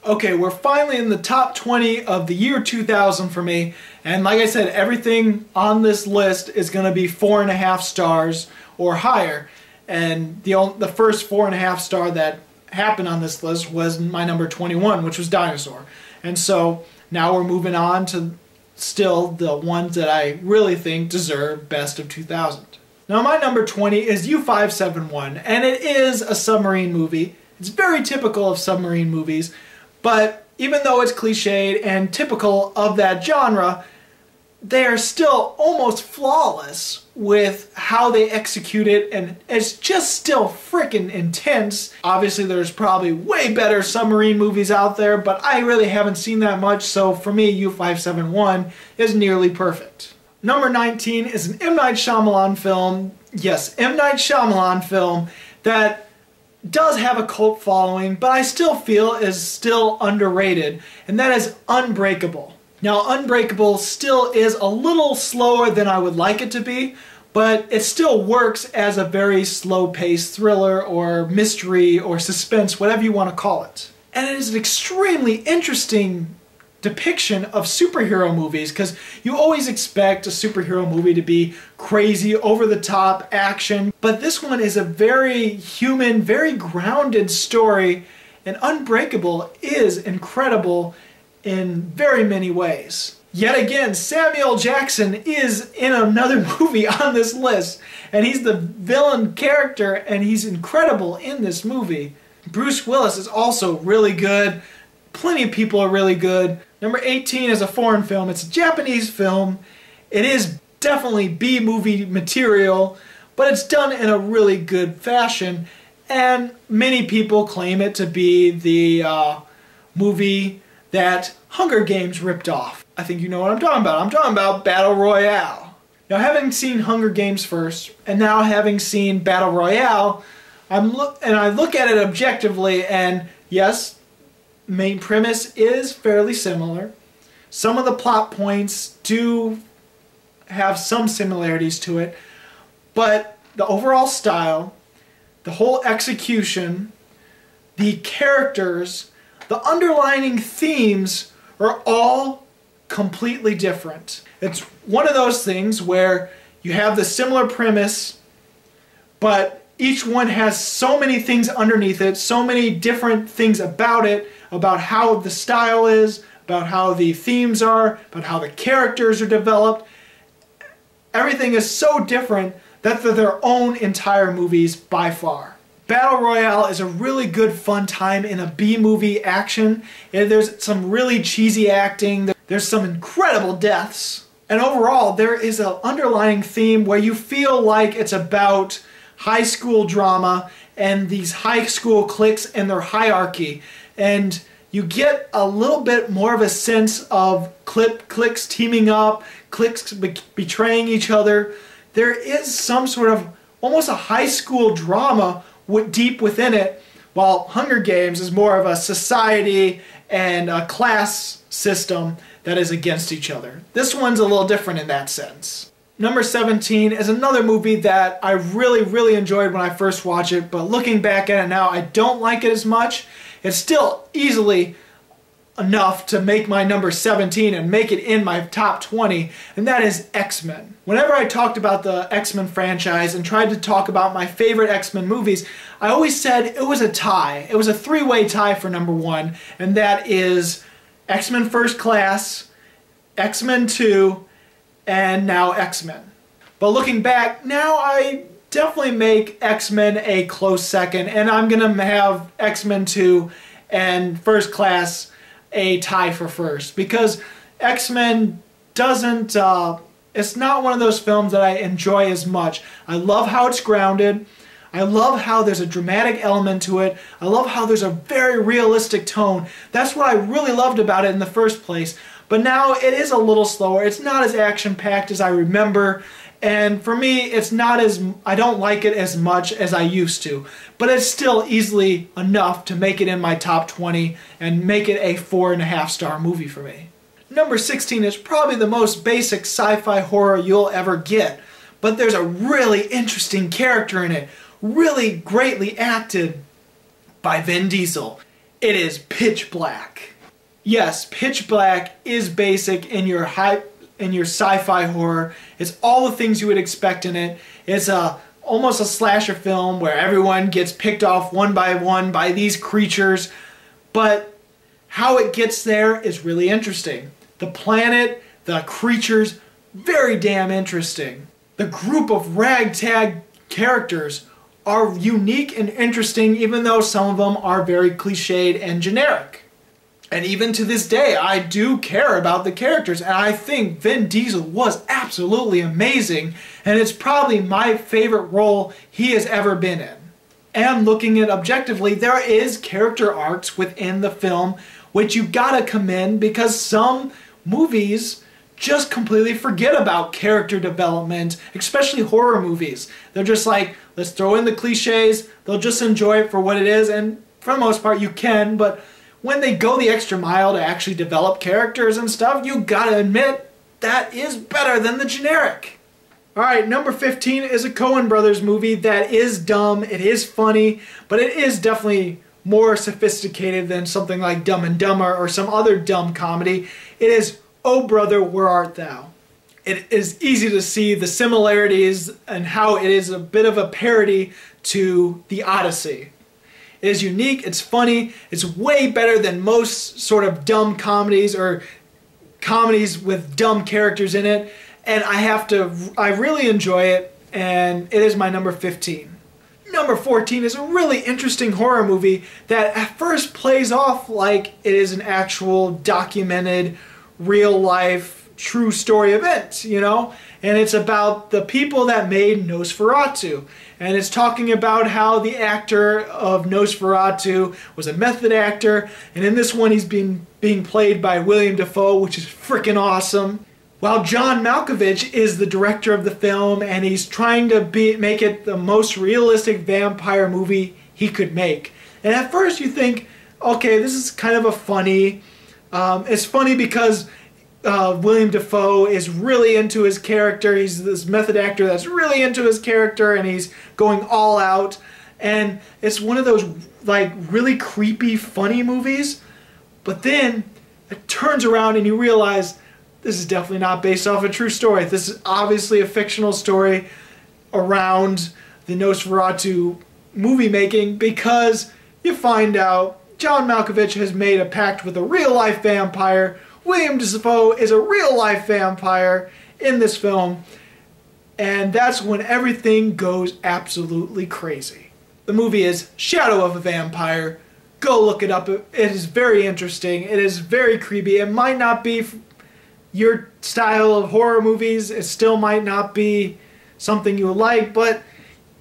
Okay, we're finally in the top 20 of the year 2000 for me, and like I said, everything on this list is going to be 4.5 stars or higher, and the first 4.5 star that happened on this list was my number 21, which was Dinosaur. And so now we're moving on to still the ones that I really think deserve best of 2000. Now my number 20 is U-571, and it is a submarine movie. It's very typical of submarine movies, but even though it's cliched and typical of that genre, they are still almost flawless with how they execute it, and it's just still freaking intense. Obviously there's probably way better submarine movies out there, but I really haven't seen that much, so for me U-571 is nearly perfect. Number 19 is an M. Night Shyamalan film, yes, M. Night Shyamalan film that does have a cult following, but I still feel is still underrated, and that is Unbreakable. Now Unbreakable still is a little slower than I would like it to be, but it still works as a very slow-paced thriller or mystery or suspense, whatever you want to call it. And it is an extremely interesting depiction of superhero movies, because you always expect a superhero movie to be crazy, over-the-top action, but this one is a very human, very grounded story, and Unbreakable is incredible in very many ways. Yet again, Samuel Jackson is in another movie on this list, and he's the villain character, and he's incredible in this movie. Bruce Willis is also really good. Plenty of people are really good. Number 18 is a foreign film. It's a Japanese film. It is definitely B-movie material, but it's done in a really good fashion, and many people claim it to be the movie that Hunger Games ripped off. I think you know what I'm talking about. I'm talking about Battle Royale. Now, having seen Hunger Games first, and now having seen Battle Royale, I look at it objectively, and yes, main premise is fairly similar. Some of the plot points do have some similarities to it, but the overall style, the whole execution, the characters, the underlining themes are all completely different. It's one of those things where you have the similar premise, but each one has so many things underneath it, so many different things about it, about how the style is, about how the themes are, about how the characters are developed. Everything is so different that they're their own entire movies by far. Battle Royale is a really good fun time in a B-movie action. There's some really cheesy acting, there's some incredible deaths, and overall there is an underlying theme where you feel like it's about high school drama and these high school cliques and their hierarchy, and you get a little bit more of a sense of cliques teaming up, cliques betraying each other. There is some sort of almost a high school drama deep within it, while Hunger Games is more of a society and a class system that is against each other. This one's a little different in that sense. Number 17 is another movie that I really enjoyed when I first watched it, but looking back at it now, I don't like it as much. It's still easily enough to make my number 17 and make it in my top 20, and that is X-Men. Whenever I talked about the X-Men franchise and tried to talk about my favorite X-Men movies, I always said it was a tie. It was a three-way tie for number 1, and that is X-Men First Class, X-Men 2, and now X-Men. But looking back, now I definitely make X-Men a close second, and I'm gonna have X-Men 2 and First Class a tie for first, because X-Men doesn't, it's not one of those films that I enjoy as much. I love how it's grounded. I love how there's a dramatic element to it. I love how there's a very realistic tone. That's what I really loved about it in the first place. But now it is a little slower. It's not as action-packed as I remember. And for me, it's not as, I don't like it as much as I used to. But it's still easily enough to make it in my top 20 and make it a 4.5 star movie for me. Number 16 is probably the most basic sci-fi horror you'll ever get. But there's a really interesting character in it. Really greatly acted by Vin Diesel. It is Pitch Black. Yes, Pitch Black is basic in your sci-fi horror. It's all the things you would expect in it. It's almost a slasher film where everyone gets picked off one by these creatures, but how it gets there is really interesting. The planet, the creatures, very damn interesting. The group of ragtag characters are unique and interesting, even though some of them are very cliched and generic. And even to this day, I do care about the characters, and I think Vin Diesel was absolutely amazing, and it's probably my favorite role he has ever been in. And looking at it objectively, there is character arcs within the film, which you gotta commend, because some movies just completely forget about character development, especially horror movies. They're just like, let's throw in the cliches, they'll just enjoy it for what it is, and for the most part you can, but when they go the extra mile to actually develop characters and stuff, you gotta admit, that is better than the generic. Alright, number 15 is a Coen Brothers movie that is dumb, it is funny, but it is definitely more sophisticated than something like Dumb and Dumber or some other dumb comedy. It is Oh Brother, Where Art Thou? It is easy to see the similarities and how it is a bit of a parody to The Odyssey. It is unique, it's funny, it's way better than most sort of dumb comedies or comedies with dumb characters in it, and I really enjoy it, and it is my number 15. Number 14 is a really interesting horror movie that at first plays off like it is an actual documented, real-life, true story event, you know? And it's about the people that made Nosferatu. And it's talking about how the actor of Nosferatu was a method actor, and in this one he's being played by William Dafoe, which is freaking awesome. While John Malkovich is the director of the film, and he's trying to make it the most realistic vampire movie he could make. And at first you think, okay, this is kind of a funny, it's funny because William Dafoe is really into his character. He's this method actor that's really into his character, and he's going all out. And it's one of those like really creepy, funny movies. But then it turns around and you realize this is definitely not based off a true story. This is obviously a fictional story around the Nosferatu movie making, because you find out John Malkovich has made a pact with a real-life vampire. William Dafoe is a real-life vampire in this film, and that's when everything goes absolutely crazy. The movie is Shadow of a Vampire. Go look it up. It is very interesting. It is very creepy. It might not be your style of horror movies. It still might not be something you like, but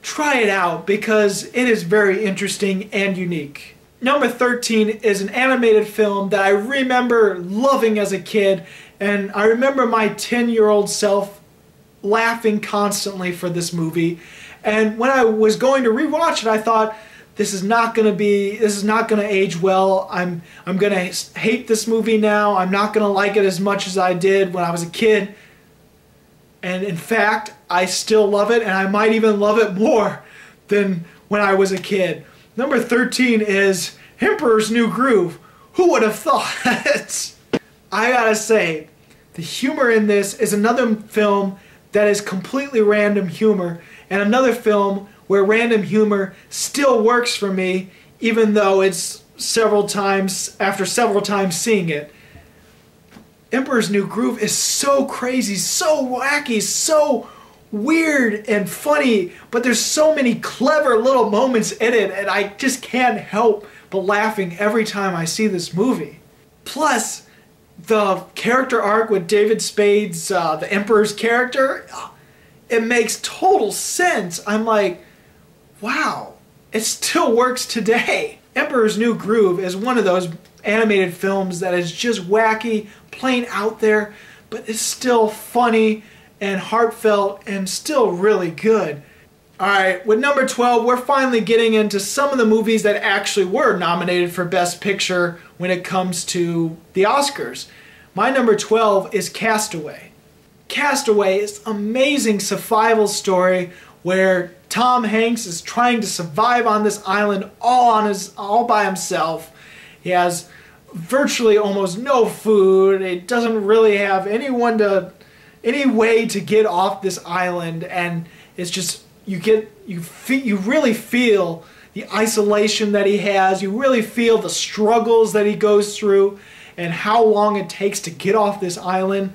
try it out because it is very interesting and unique. Number 13 is an animated film that I remember loving as a kid, and I remember my 10-year-old self laughing constantly for this movie. And when I was going to rewatch it, I thought, this is not going to age well. I'm going to hate this movie now. I'm not going to like it as much as I did when I was a kid. And in fact, I still love it, and I might even love it more than when I was a kid. Number 13 is Emperor's New Groove. Who would have thought? I gotta say, the humor in this is another film that is completely random humor, and another film where random humor still works for me, even though it's after several times seeing it. Emperor's New Groove is so crazy, so wacky, so weird and funny, but there's so many clever little moments in it, and I just can't help but laughing every time I see this movie. Plus, the character arc with David Spade's the Emperor's character, it makes total sense. I'm like, wow, it still works today. Emperor's New Groove is one of those animated films that is just wacky, plain out there, but it's still funny and heartfelt and still really good. Alright, with number 12, we're finally getting into some of the movies that actually were nominated for Best Picture when it comes to the Oscars. My number 12 is Castaway. Castaway is an amazing survival story where Tom Hanks is trying to survive on this island all by himself, He has virtually almost no food. It doesn't really have any way to get off this island, and it's just you really feel the isolation that he has. You really feel the struggles that he goes through and how long it takes to get off this island.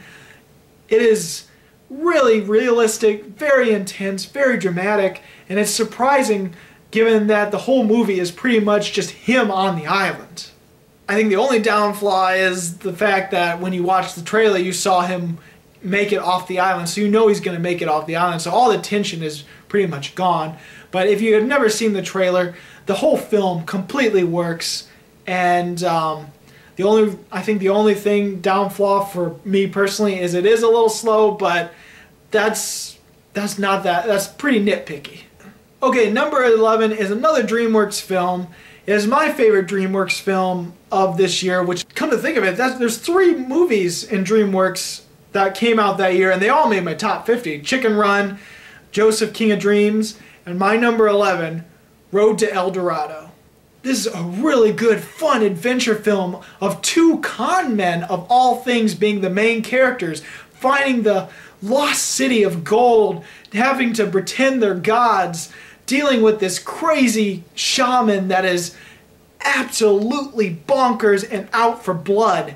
It is really realistic, very intense, very dramatic, and it's surprising given that the whole movie is pretty much just him on the island. I think the only downfall is the fact that when you watch the trailer, you saw him make it off the island, so you know he's going to make it off the island, so all the tension is pretty much gone. But if you have never seen the trailer, the whole film completely works, and I think the only thing downfall for me personally is it is a little slow, but that's pretty nitpicky. Okay, number 11 is another DreamWorks film. It is my favorite DreamWorks film of this year, which, come to think of it, there's 3 movies in DreamWorks that came out that year, and they all made my top 50. Chicken Run, Joseph King of Dreams, and my number 11, Road to El Dorado. This is a really good, fun adventure film of 2 con men, of all things, being the main characters, finding the lost city of gold, having to pretend they're gods, dealing with this crazy shaman that is absolutely bonkers and out for blood.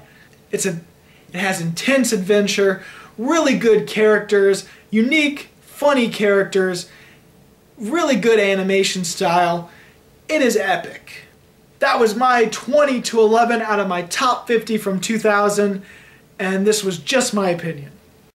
It has intense adventure, really good characters, unique, funny characters, really good animation style. It is epic. That was my 20 to 11 out of my top 50 from 2000, and this was just my opinion.